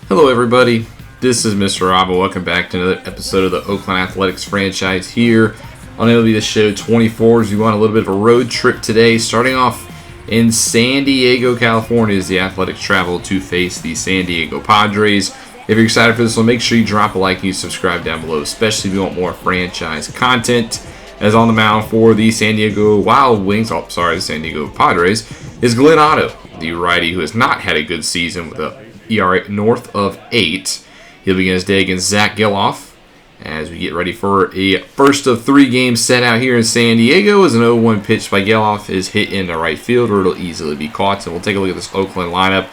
Hello everybody, this is Mr. Rob and welcome back to another episode of the Oakland Athletics franchise here on MLB The Show 24. As we want a little bit of a road trip today, starting off in San Diego, California, as the Athletics travel to face the San Diego Padres. If you're excited for this one, make sure you drop a like and you subscribe down below, especially if you want more franchise content. As on the mound for the San Diego San Diego Padres, is Glenn Otto, the righty who has not had a good season with a ERA north of 8. He'll begin his day against Zach Geloff as we get ready for a first of 3 games set out here in San Diego. As an 0-1 pitch by Geloff is hit into right field where it'll easily be caught. So we'll take a look at this Oakland lineup.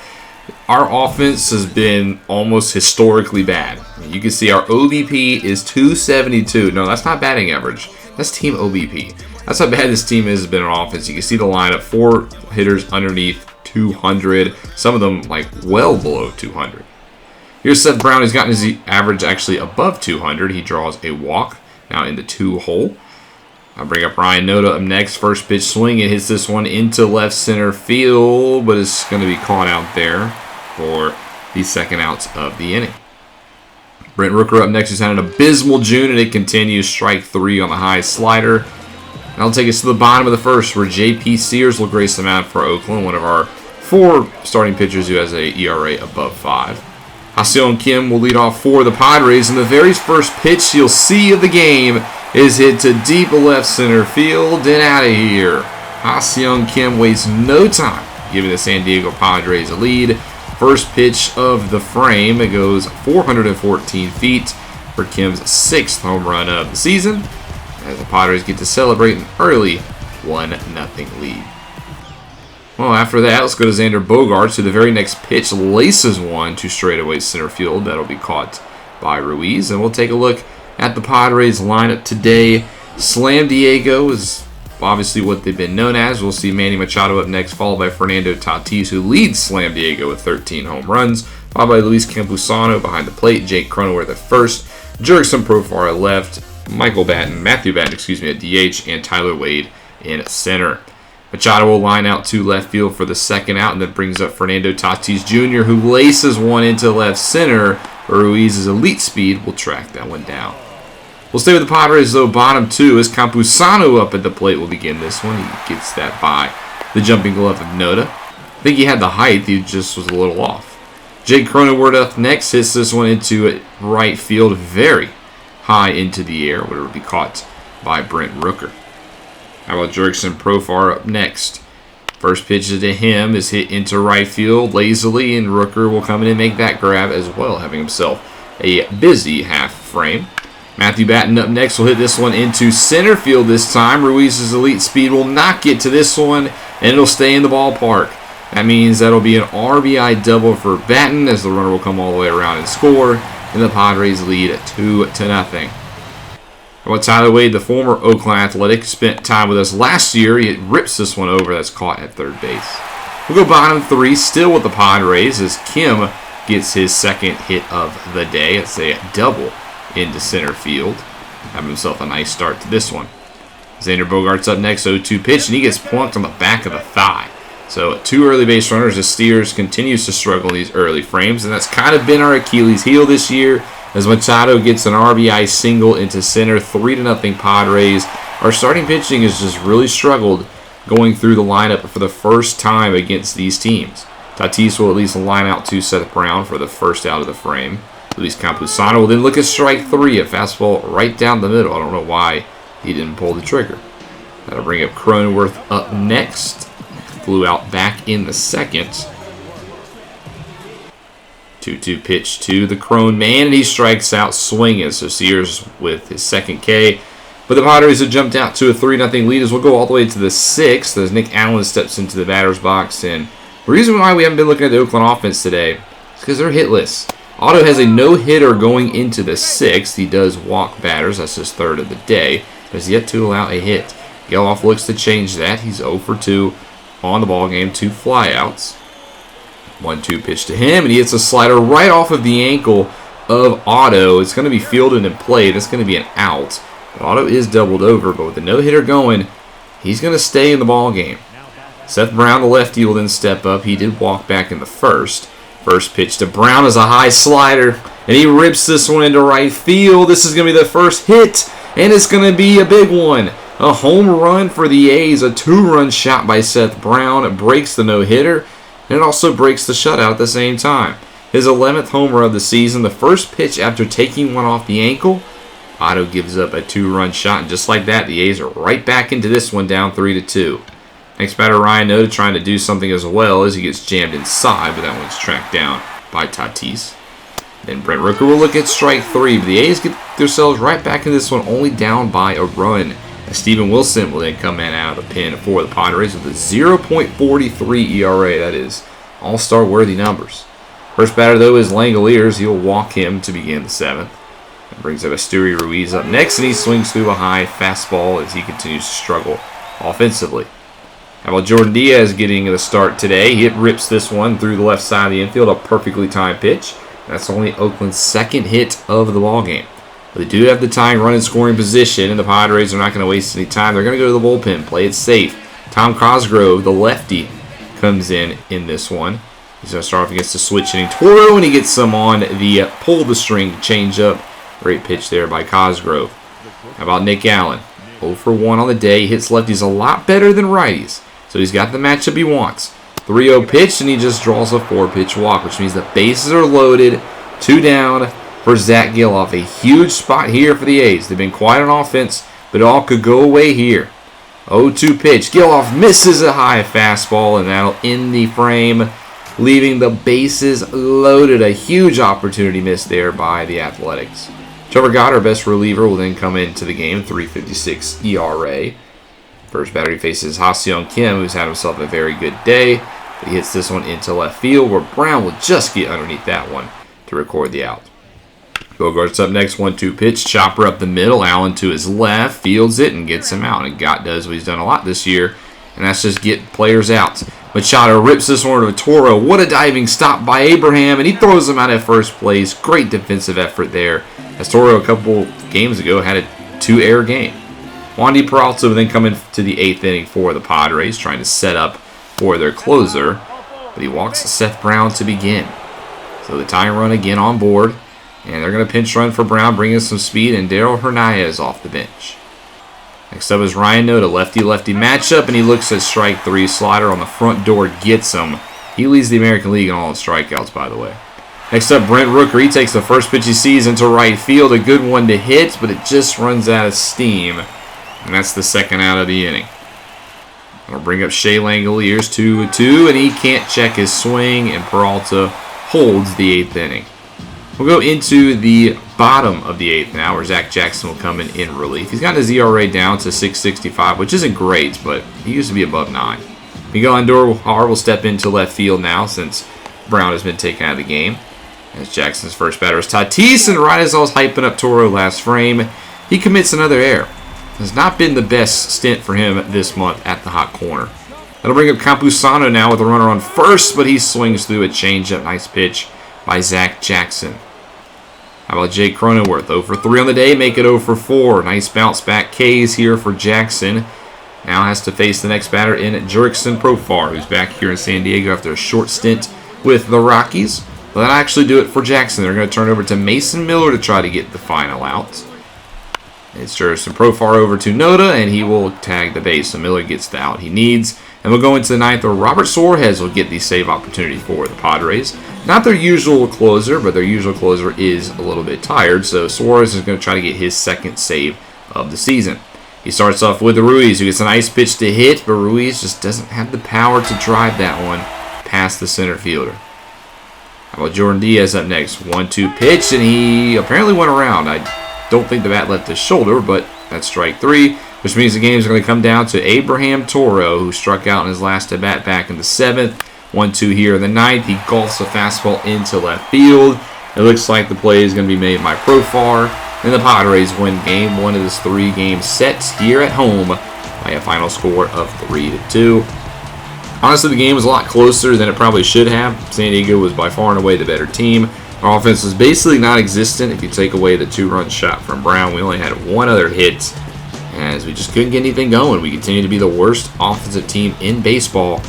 Our offense has been almost historically bad. You can see our OBP is 272. No, that's not batting average. That's team OBP. That's how bad this team has been on offense. You can see the lineup, 4 hitters underneath 200. Some of them like well below 200. Here's Seth Brown. He's gotten his average actually above 200. He draws a walk now in the 2-hole. I'll bring up Ryan Noda up next. First pitch swing. It hits this one into left center field, but it's going to be caught out there for the second out of the inning. Brent Rooker up next. He's had an abysmal June, and it continues. Strike 3 on the high slider. That'll take us to the bottom of the first, where J.P. Sears will grace the mound for Oakland, one of our 4 starting pitchers who has a ERA above 5. Ha-Seong Kim will lead off for the Padres, and the very first pitch you'll see of the game is hit to deep left center field and out of here. Ha-Seong Kim wastes no time giving the San Diego Padres a lead. First pitch of the frame, it goes 414 feet for Kim's 6th home run of the season, as the Padres get to celebrate an early 1-0 lead. Well, after that, let's go to Xander Bogaerts, who the very next pitch laces one to straightaway center field. That'll be caught by Ruiz. And we'll take a look at the Padres lineup today. Slam Diego is obviously what they've been known as. We'll see Manny Machado up next, followed by Fernando Tatis, who leads Slam Diego with 13 home runs, followed by Luis Campusano behind the plate, Jake Cronenworth at first, Jurickson Profar at left, Matthew Batten, at DH, and Tyler Wade in center. Machado will line out to left field for the second out, and that brings up Fernando Tatis Jr., who laces one into left center. Ruiz's elite speed will track that one down. We'll stay with the Padres, though, bottom 2, as Campusano up at the plate will begin this one. He gets that by the jumping glove of Noda. I think he had the height, he just was a little off. Jake Cronenworth up next, hits this one into right field, very high into the air, where it will be caught by Brent Rooker. How about Jurickson Profar up next? First pitch to him is hit into right field lazily, and Rooker will come in and make that grab as well, having himself a busy half frame. Matthew Batten up next will hit this one into center field this time. Ruiz's elite speed will not get to this one, and it'll stay in the ballpark. That means that'll be an RBI double for Batten, as the runner will come all the way around and score, and the Padres lead 2-0. How about Tyler Wade, the former Oakland Athletics, spent time with us last year. He rips this one over, that's caught at third base. We'll go bottom 3, still with the Padres, as Kim gets his second hit of the day. It's a double into center field. Having himself a nice start to this one. Xander Bogaerts up next, 0-2 pitch, and he gets plunked on the back of the thigh. So 2 early base runners as Steers continues to struggle in these early frames, and that's kind of been our Achilles heel this year, as Machado gets an RBI single into center, 3-0 Padres. Our starting pitching has just really struggled going through the lineup for the first time against these teams. Tatis will at least line out to Seth Brown for the first out of the frame. Luis Campusano will then look at strike 3, a fastball right down the middle. I don't know why he didn't pull the trigger. That'll bring up Cronenworth up next. Flew out back in the second. 2-2 pitch to the Crone man, and he strikes out swinging. So Sears with his second K. But the Padres have jumped out to a 3-0 lead as we'll go all the way to the 6th as Nick Allen steps into the batter's box. And the reason why we haven't been looking at the Oakland offense today is because they're hitless. Otto has a no-hitter going into the 6th. He does walk batters. That's his 3rd of the day. But has yet to allow a hit. Geloff looks to change that. He's 0 for 2 on the ballgame. 2 flyouts. 1-2 pitch to him, and he hits a slider right off of the ankle of Otto. It's going to be fielded and played. It's going to be an out. But Otto is doubled over, but with the no-hitter going, he's going to stay in the ball game. Seth Brown, the lefty, will then step up. He did walk back in the first. First pitch to Brown is a high slider, and he rips this one into right field. This is going to be the first hit, and it's going to be a big one. A home run for the A's, a 2-run shot by Seth Brown. It breaks the no-hitter, and it also breaks the shutout at the same time. His 11th homer of the season, the first pitch after taking one off the ankle. Otto gives up a 2-run shot, and just like that, the A's are right back into this one, down 3-2. Next batter, Ryan Noda, trying to do something as well as he gets jammed inside, but that one's tracked down by Tatis. Then Brent Rooker will look at strike 3, but the A's get themselves right back in this one, only down by a run. Steven Wilson will then come in out of the pen for the Padres with a 0.43 ERA. That is all-star worthy numbers. First batter, though, is Langoliers. He'll walk him to begin the 7th. That brings up Asturi Ruiz up next, and he swings through a high fastball as he continues to struggle offensively. How about Jordan Diaz getting the start today? He rips this one through the left side of the infield, a perfectly timed pitch. That's only Oakland's second hit of the ballgame. But they do have the tying run in scoring position, and the Padres are not going to waste any time. They're going to go to the bullpen, play it safe. Tom Cosgrove, the lefty, comes in this one. He's going to start off against the switch hitting Toro, and he gets some on the pull the string changeup. Great pitch there by Cosgrove. How about Nick Allen? 0 for 1 on the day. He hits lefties a lot better than righties. So he's got the matchup he wants. 3-0 pitch, and he just draws a 4-pitch walk, which means the bases are loaded. 2 down for Zach Geloff. A huge spot here for the A's. They've been quiet on offense, but it all could go away here. 0-2 pitch. Geloff misses a high fastball, and that'll end the frame, leaving the bases loaded. A huge opportunity missed there by the Athletics. Trevor Gott, our best reliever, will then come into the game, 3.56 ERA. First batter he faces Ha-Seong Kim, who's had himself a very good day. He hits this one into left field, where Brown will just get underneath that one to record the out. Bogart's up next, 1-2 pitch, chopper up the middle, Allen to his left, fields it and gets him out. And Gott does what he's done a lot this year, and that's just get players out. Machado rips this one to Toro. What a diving stop by Abraham, and he throws him out at first place. Great defensive effort there, as Toro a couple games ago had a 2-error game. Wandy Peralta will then come into the 8th inning for the Padres, trying to set up for their closer, but he walks Seth Brown to begin. So the tying run again on board, and they're going to pinch run for Brown, bringing some speed, and Darell Hernandez off the bench. Next up is Ryan Noda, lefty-lefty matchup, and he looks at strike 3. Slider on the front door gets him. He leads the American League in all in strikeouts, by the way. Next up, Brent Rooker. He takes the first pitch he sees into right field. A good one to hit, but it just runs out of steam. And that's the second out of the inning. I'll bring up Shea Langoliers, 2-2, and he can't check his swing, and Peralta holds the 8th inning. We'll go into the bottom of the 8th now, where Zach Jackson will come in relief. He's got his ERA down to 6.65, which isn't great, but he used to be above 9. Miguel Andujar will step into left field now, since Brown has been taken out of the game. As Jackson's first batter is Tatis, and right as I was hyping up Toro last frame, he commits another error. Has not been the best stint for him this month at the hot corner. That'll bring up Campusano now with a runner on first, but he swings through a changeup. Nice pitch by Zach Jackson. How about Jake Cronenworth? 0 for 3 on the day, make it 0 for 4. Nice bounce back K's here for Jackson. Now has to face the next batter in Jurickson Profar, who's back here in San Diego after a short stint with the Rockies. Well, that'll actually do it for Jackson. They're going to turn over to Mason Miller to try to get the final out. It's Jurickson Profar over to Noda, and he will tag the base. So Miller gets the out he needs. And we'll go into the 9th, where Robert Suarez will get the save opportunity for the Padres. Not their usual closer, but their usual closer is a little bit tired. So Suarez is going to try to get his second save of the season. He starts off with Ruiz, who gets a nice pitch to hit, but Ruiz just doesn't have the power to drive that one past the center fielder. How about Jordan Diaz up next? 1-2 pitch, and he apparently went around. I don't think the bat left his shoulder, but that's strike 3, which means the game is going to come down to Abraham Toro, who struck out in his last at-bat back in the 7th. 1-2 here in the 9th. He golfs a fastball into left field. It looks like the play is going to be made by Profar, and the Padres win game 1 of this 3-game set here at home by a final score of 3-2. Honestly, the game was a lot closer than it probably should have. San Diego was by far and away the better team. Our offense was basically non-existent if you take away the 2-run shot from Brown. We only had 1 other hit, as we just couldn't get anything going. We continue to be the worst offensive team in baseball.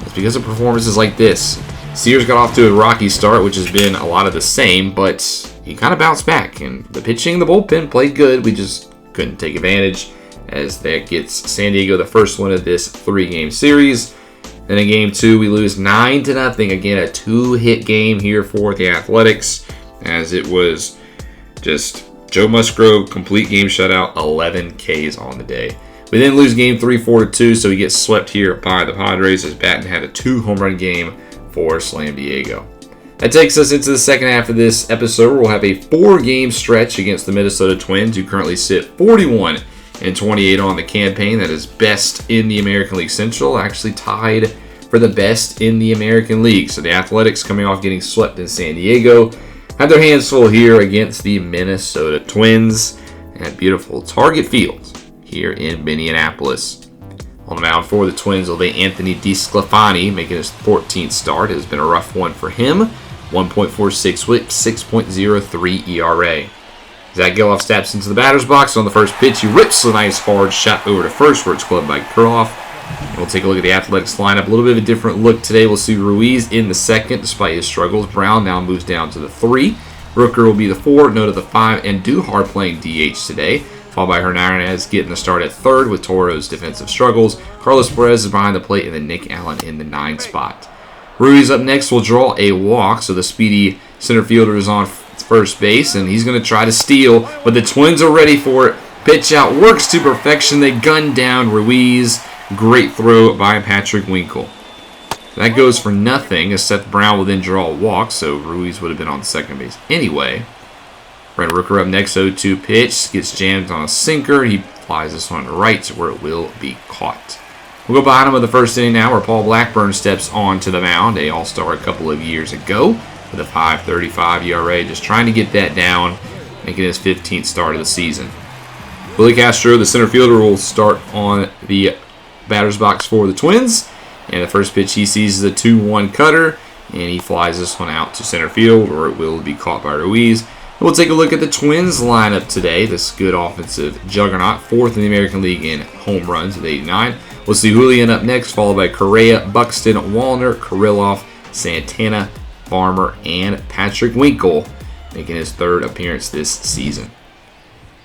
It's because of performances like this. Sears got off to a rocky start, which has been a lot of the same, but he kind of bounced back, and the pitching, the bullpen played good. We just couldn't take advantage, as that gets San Diego the first one of this 3-game series. Then in Game 2, we lose 9-0. Again, a 2-hit game here for the Athletics, as it was just Joe Musgrove, complete game shutout, 11 Ks on the day. We then lose Game 3, 4-2, so he gets swept here by the Padres, as Batten had a 2-home-run game for Slam Diego. That takes us into the second half of this episode, where we'll have a 4-game stretch against the Minnesota Twins, who currently sit 41-28 on the campaign. That is best in the American League Central, actually tied for the best in the American League. So the Athletics, coming off getting swept in San Diego, have their hands full here against the Minnesota Twins at beautiful Target Field here in Minneapolis. On the mound for the Twins will be Anthony DeSclafani, making his 14th start. It has been a rough one for him. 1.46 whip, 6.03 ERA. Zach Geloff steps into the batter's box. On the first pitch, he rips a nice hard shot over to first, where it's clubbed by Kurloff. And we'll take a look at the Athletics lineup. A little bit of a different look today. We'll see Ruiz in the second, despite his struggles. Brown now moves down to the 3. Rooker will be the 4, Noda the 5, and Duhar playing DH today, followed by Hernandez getting the start at third with Toro's defensive struggles. Carlos Perez is behind the plate, and then Nick Allen in the 9 spot. Ruiz up next will draw a walk, so the speedy center fielder is on first base, and he's going to try to steal, but the Twins are ready for it. Pitch out, works to perfection. They gun down Ruiz. Great throw by Patrick Winkle. That goes for nothing, as Seth Brown will then draw a walk, so Ruiz would have been on second base anyway. Brent Rooker up next, 0-2 pitch, gets jammed on a sinker. He flies this one right to where it will be caught. We'll go bottom of the first inning now, where Paul Blackburn steps onto the mound, a All-Star a couple of years ago, with a 5.35 ERA, just trying to get that down, making his 15th start of the season. Willie Castro, the center fielder, will start on the batter's box for the Twins, and the first pitch he sees is a 2-1 cutter, and he flies this one out to center field, where it will be caught by Ruiz. We'll take a look at the Twins lineup today. This good offensive juggernaut, 4th in the American League in home runs with 89. We'll see Julian up next, followed by Correa, Buxton, Wallner, Kirilloff, Santana, Farmer, and Patrick Winkle, making his 3rd appearance this season.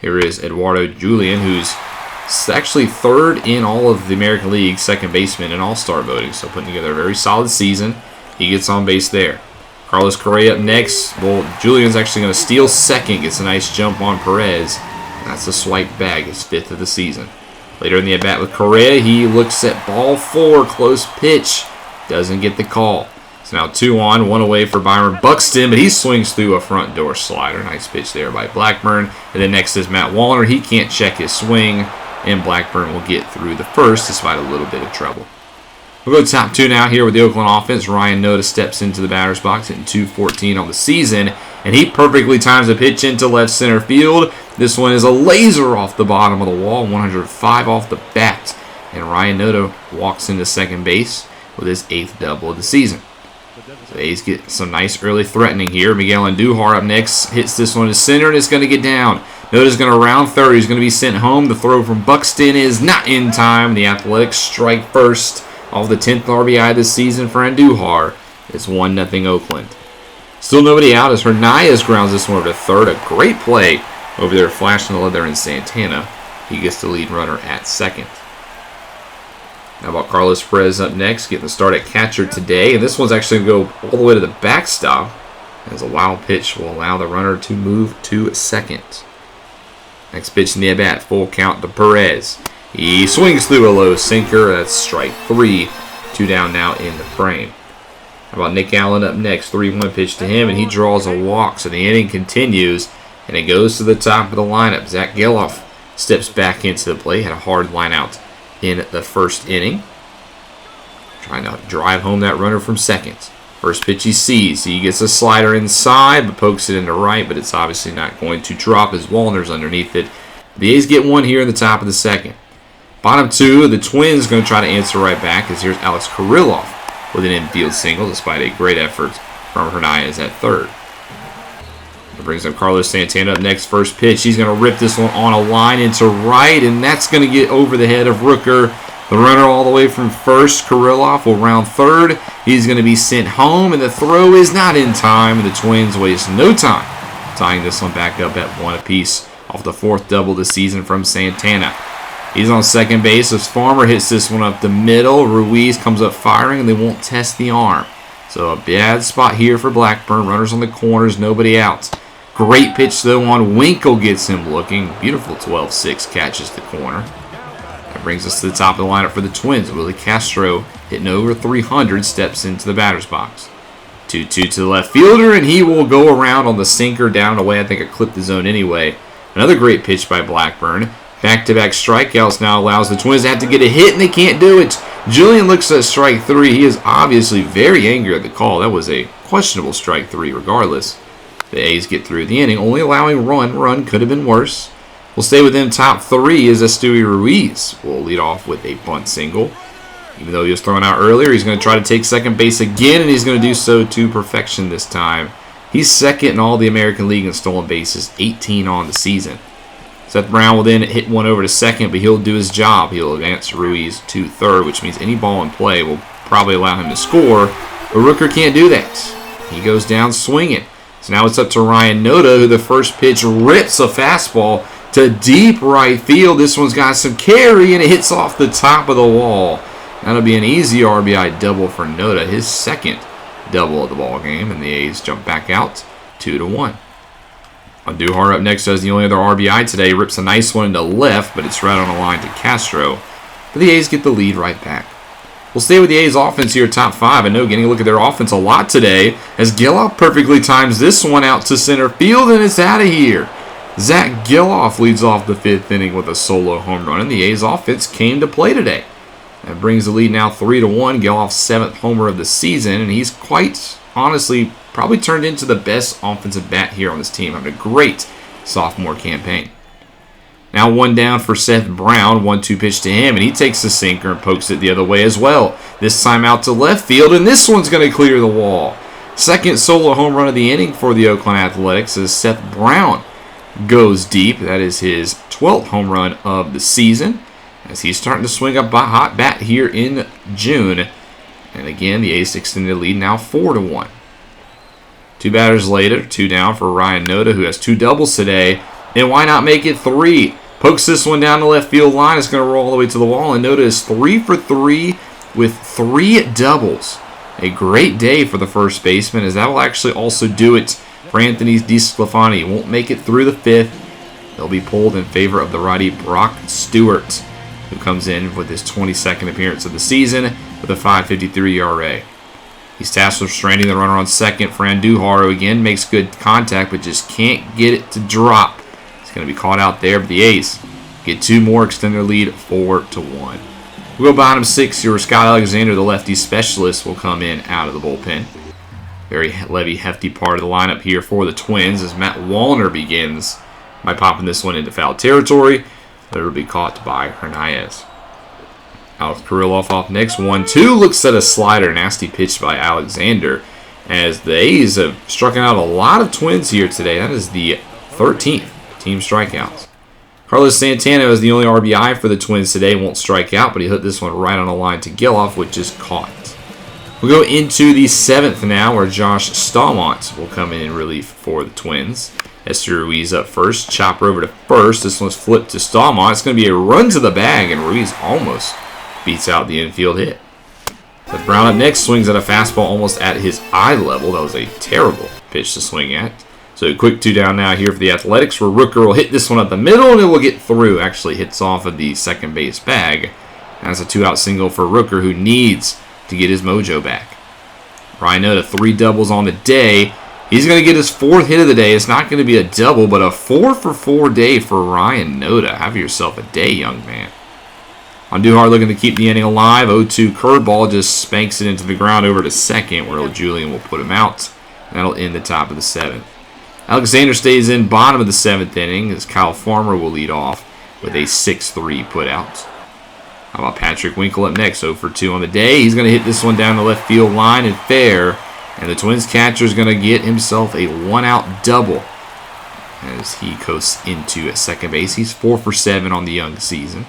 Here is Eduardo Julian, who's actually 3rd in all of the American League, second baseman in All-Star voting, so putting together a very solid season. He gets on base there. Carlos Correa up next. Well, Julian's actually going to steal second, gets a nice jump on Perez. That's a swipe bag, his 5th of the season. Later in the at-bat with Correa, he looks at ball 4, close pitch, doesn't get the call. So now 2 on, 1 away for Byron Buxton, but he swings through a front door slider. Nice pitch there by Blackburn. And then next is Matt Wallner. He can't check his swing, and Blackburn will get through the first despite a little bit of trouble. We'll go top 2 now here with the Oakland offense. Ryan Noda steps into the batter's box, hitting .214 on the season, and he perfectly times a pitch into left center field. This one is a laser off the bottom of the wall, 105 off the bat, and Ryan Noda walks into second base with his 8th double of the season. So the A's get some nice early threatening here. Miguel Andujar up next hits this one to center, and it's going to get down. Noda's going to round third. He's going to be sent home. The throw from Buxton is not in time. The Athletics strike first off the 10th RBI this season for Andujar. It's 1-0 Oakland. Still nobody out as Hernandez grounds this one over to third. A great play over there, flashing the leather in Santana. He gets the lead runner at second. How about Carlos Perez up next, getting the start at catcher today. And this one's actually going to go all the way to the backstop, as a wild pitch will allow the runner to move to second. Next pitch in the at-bat, full count to Perez. He swings through a low sinker. That's strike 3. 2 down now in the frame. How about Nick Allen up next? 3-1 pitch to him, and he draws a walk. So the inning continues, and it goes to the top of the lineup. Zach Geloff steps back into the plate. Had a hard line out in the first inning, trying to drive home that runner from second. First pitch he sees. He gets a slider inside, but pokes it into right, but it's obviously not going to drop as Wallner's underneath it. The A's get one here in the top of the second. Bottom 2, the Twins going to try to answer right back, as here's Alex Kirilloff with an infield single, despite a great effort from Hernandez at third. It brings up Carlos Santana up next. First pitch, he's going to rip this one on a line into right, and that's going to get over the head of Rooker. The runner all the way from first, Kirilloff, will round third. He's going to be sent home, and the throw is not in time, and the Twins waste no time, tying this one back up at 1 apiece off the 4th double this season from Santana. He's on second base as Farmer hits this one up the middle. Ruiz comes up firing, and they won't test the arm. So a bad spot here for Blackburn. Runners on the corners, nobody out. Great pitch, though, on Winkle, gets him looking. Beautiful 12-6 catches the corner. That brings us to the top of the lineup for the Twins. Willie Castro, hitting over 300, steps into the batter's box. 2-2 to the left fielder, and he will go around on the sinker down and away. I think it clipped the zone anyway. Another great pitch by Blackburn. Back-to-back strikeouts now allows the Twins to have to get a hit, and they can't do it. Julian looks at strike 3. He is obviously very angry at the call. That was a questionable strike 3 regardless. The A's get through the inning, only allowing run could have been worse. We'll stay within top 3 as Esteury Ruiz will lead off with a bunt single. Even though he was thrown out earlier, he's going to try to take second base again, and he's going to do so to perfection this time. He's second in all the American League in stolen bases, 18 on the season. Seth Brown will then hit one over to second, but he'll do his job. He'll advance Ruiz to third, which means any ball in play will probably allow him to score. But Rooker can't do that. He goes down swinging. So now it's up to Ryan Noda, who the first pitch rips a fastball to deep right field. This one's got some carry, and it hits off the top of the wall. That'll be an easy RBI double for Noda, his second double of the ball game, and the A's jump back out 2-1. Andujar up next as the only other RBI today. Rips a nice one into left, but it's right on the line to Castro. But the A's get the lead right back. We'll stay with the A's offense here, top 5. I know getting a look at their offense a lot today as Giloff perfectly times this one out to center field, and it's out of here. Zach Giloff leads off the 5th inning with a solo home run, and the A's offense came to play today. That brings the lead now 3-1. Giloff's 7th homer of the season, and he's quite honestly probably turned into the best offensive bat here on this team. Having a great sophomore campaign. Now one down for Seth Brown. 1-2 pitch to him, and he takes the sinker and pokes it the other way as well. This time out to left field, and this one's going to clear the wall. Second solo home run of the inning for the Oakland Athletics as Seth Brown goes deep. That is his 12th home run of the season as he's starting to swing a hot bat here in June. And again, the A's extended the lead now 4-1. 2 batters later, 2 down for Ryan Noda, who has 2 doubles today. And why not make it 3? Pokes this one down the left field line. It's going to roll all the way to the wall. And Noda is 3 for 3 with 3 doubles. A great day for the first baseman, as that will actually also do it for Anthony DeSclafani. He won't make it through the 5th. They'll be pulled in favor of the righty Brock Stewart, who comes in with his 22nd appearance of the season with a 5.53 ERA. He's tasked with stranding the runner on second for Andujar, who again makes good contact but just can't get it to drop. It's going to be caught out there, but the A's get 2 more, extend their lead 4-1. We'll go bottom 6 here. Scott Alexander, the lefty specialist, will come in out of the bullpen. Very hefty part of the lineup here for the Twins as Matt Wallner begins by popping this one into foul territory, but it'll be caught by Hernandez. Alex Kirilloff off next. 1-2. Looks at a slider. Nasty pitch by Alexander as the A's have struck out a lot of Twins here today. That is the 13th team strikeouts. Carlos Santana is the only RBI for the Twins today. Won't strike out, but he hit this one right on the line to Giloff, which is caught. We'll go into the 7th now, where Josh Staumont will come in relief for the Twins. Esteury Ruiz up first. Chopper over to first. This one's flipped to Staumont. It's going to be a run to the bag, and Ruiz almost beats out the infield hit. Seth Brown up next, swings at a fastball almost at his eye level. That was a terrible pitch to swing at. So a quick 2 down now here for the Athletics, where Rooker will hit this one up the middle, and it will get through. Actually hits off of the second base bag. That's a 2-out single for Rooker, who needs to get his mojo back. Ryan Noda, 3 doubles on the day. He's going to get his 4th hit of the day. It's not going to be a double, but a 4-for-4 day for Ryan Noda. Have yourself a day, young man. Andujar looking to keep the inning alive. 0-2 curveball just spanks it into the ground over to second, where Julian will put him out. That'll end the top of the 7th. Alexander stays in bottom of the 7th inning as Kyle Farmer will lead off with a 6-3 putout. How about Patrick Winkle up next? 0-for-2 on the day. He's going to hit this one down the left field line and fair. And the Twins catcher is going to get himself a 1-out double as he coasts into at second base. He's 4 for 7 on the young season.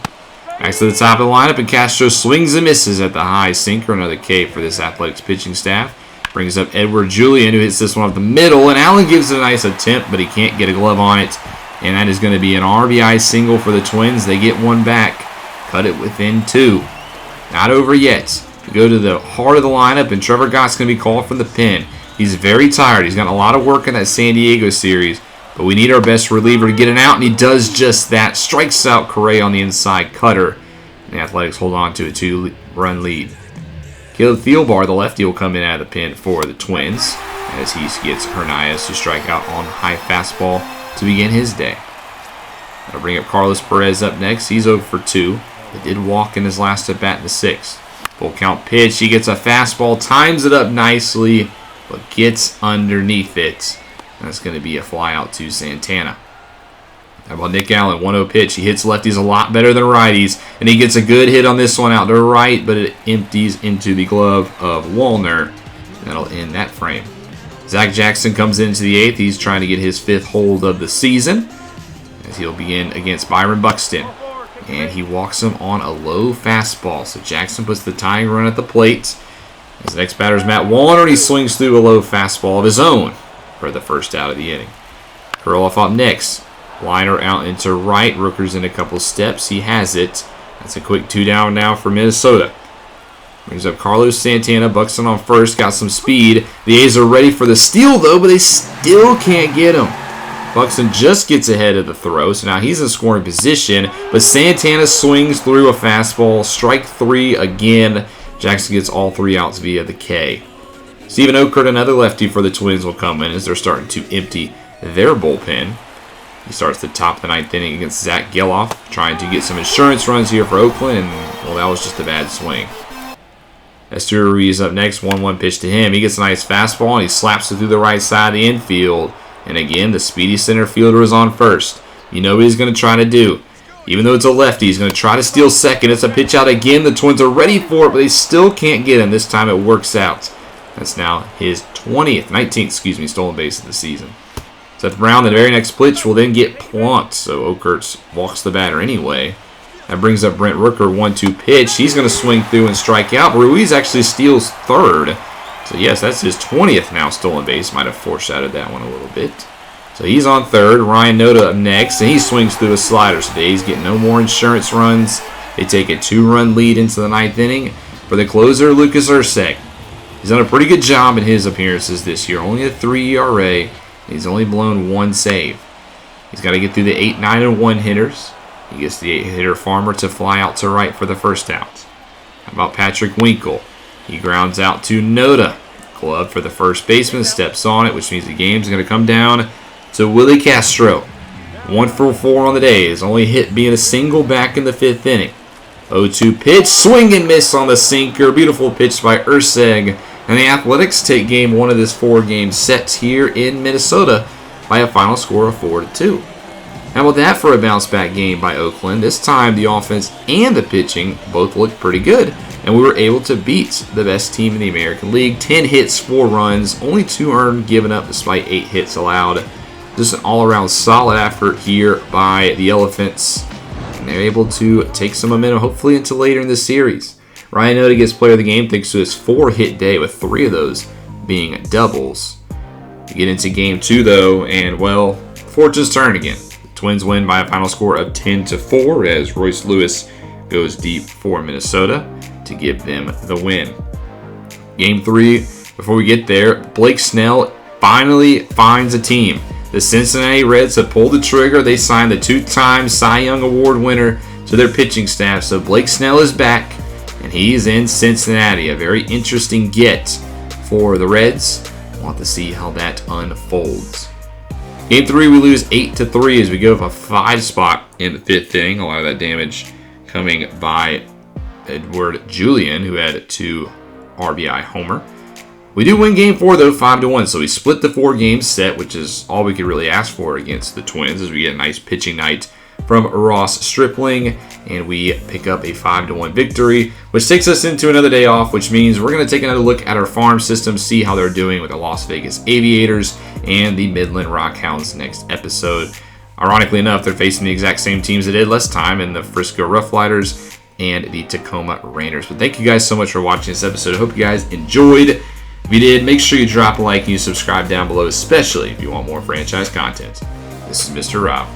Next to the top of the lineup, and Castro swings and misses at the high sinker. Another K for this Athletics pitching staff. Brings up Edward Julian, who hits this one off the middle, and Allen gives it a nice attempt, but he can't get a glove on it. And that is going to be an RBI single for the Twins. They get one back. Cut it within 2. Not over yet. We go to the heart of the lineup, and Trevor Gott's going to be called from the pen. He's very tired. He's got a lot of work in that San Diego series, but we need our best reliever to get an out, and he does just that. Strikes out Correa on the inside cutter. And the Athletics hold on to a 2-run lead. Caleb Thielbar, the lefty, will come in out of the pen for the Twins as he gets Hernandez to strike out on high fastball to begin his day. I'll bring up Carlos Perez up next. He's 0 for 2, but did walk in his last at bat in the 6th. Full count pitch. He gets a fastball, times it up nicely, but gets underneath it. That's going to be a fly out to Santana. How about Nick Allen? 1-0 pitch. He hits lefties a lot better than righties, and he gets a good hit on this one out to right, but it empties into the glove of Wallner. That'll end that frame. Zach Jackson comes into the 8th. He's trying to get his 5th hold of the season as he'll begin against Byron Buxton. And he walks him on a low fastball. So Jackson puts the tying run at the plate. His next batter is Matt Wallner, and he swings through a low fastball of his own for the first out of the inning. Kurloff up next. Liner out into right. Rooker's in a couple steps. He has it. That's a quick 2 down now for Minnesota. Brings up Carlos Santana. Buxton on first. Got some speed. The A's are ready for the steal, though, but they still can't get him. Buxton just gets ahead of the throw, so now he's in scoring position. But Santana swings through a fastball. Strike 3 again. Jackson gets all 3 outs via the K. Steven Okert, another lefty for the Twins, will come in as they're starting to empty their bullpen. He starts the top of the 9th inning against Zach Geloff, trying to get some insurance runs here for Oakland, and, well, that was just a bad swing. Esteury Ruiz up next, 1-1 pitch to him. He gets a nice fastball, and he slaps it through the right side of the infield. And again, the speedy center fielder is on first. You know what he's going to try to do. Even though it's a lefty, he's going to try to steal second. It's a pitch out again. The Twins are ready for it, but they still can't get him. This time it works out. That's now his 19th stolen base of the season. Seth Brown, the very next pitch, will then get plunked. So Okerts walks the batter anyway. That brings up Brent Rooker, 1-2 pitch. He's going to swing through and strike out. Ruiz actually steals third. So yes, that's his 20th now stolen base. Might have foreshadowed that one a little bit. So he's on third. Ryan Noda up next, and he swings through a slider. So the A's get no more insurance runs. They take a 2-run lead into the 9th inning. For the closer, Lucas Erceg. He's done a pretty good job in his appearances this year. Only a 3 ERA. He's only blown 1 save. He's got to get through the 8, 9, and 1 hitters. He gets the 8-hitter Farmer to fly out to right for the first out. How about Patrick Winkle? He grounds out to Noda. Glove for the first baseman, steps on it, which means the game's going to come down to Willie Castro. 1 for 4 on the day. His only hit being a single back in the 5th inning. 0-2 pitch, swing and miss on the sinker. Beautiful pitch by Erceg. And the Athletics take game 1 of this 4-game set here in Minnesota by a final score of 4-2. How about that for a bounce-back game by Oakland? This time the offense and the pitching both looked pretty good, and we were able to beat the best team in the American League. 10 hits, 4 runs, only 2 earned given up despite 8 hits allowed. Just an all-around solid effort here by the Elephants, and they're able to take some momentum hopefully into later in the series. Ryan Noda gets player of the game thanks to his 4-hit day, with 3 of those being doubles. We get into game 2 though, and well, fortune's turn again. The Twins win by a final score of 10-4 as Royce Lewis goes deep for Minnesota to give them the win. Game 3, before we get there, Blake Snell finally finds a team. The Cincinnati Reds have pulled the trigger. They signed the 2-time Cy Young Award winner to their pitching staff. So Blake Snell is back, and he's in Cincinnati. A very interesting get for the Reds. We'll have to see how that unfolds. Game 3, we lose 8-3 as we go for a 5 spot in the 5th inning. A lot of that damage coming by Edward Julian, who had a 2 RBI homer. We do win game 4 though, 5-1. So we split the 4-game set, which is all we could really ask for against the Twins, as we get a nice pitching night from Ross Stripling, and we pick up a 5-1 victory, which takes us into another day off, which means we're going to take another look at our farm system, see how they're doing with the Las Vegas Aviators and the Midland Rockhounds next episode. Ironically enough, they're facing the exact same teams they did last time in the Frisco Roughlighters and the Tacoma Rainers. But thank you guys so much for watching this episode. I hope you guys enjoyed. If you did, make sure you drop a like and you subscribe down below, especially if you want more franchise content. This is Mr. Rob,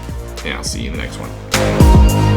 and I'll see you in the next one.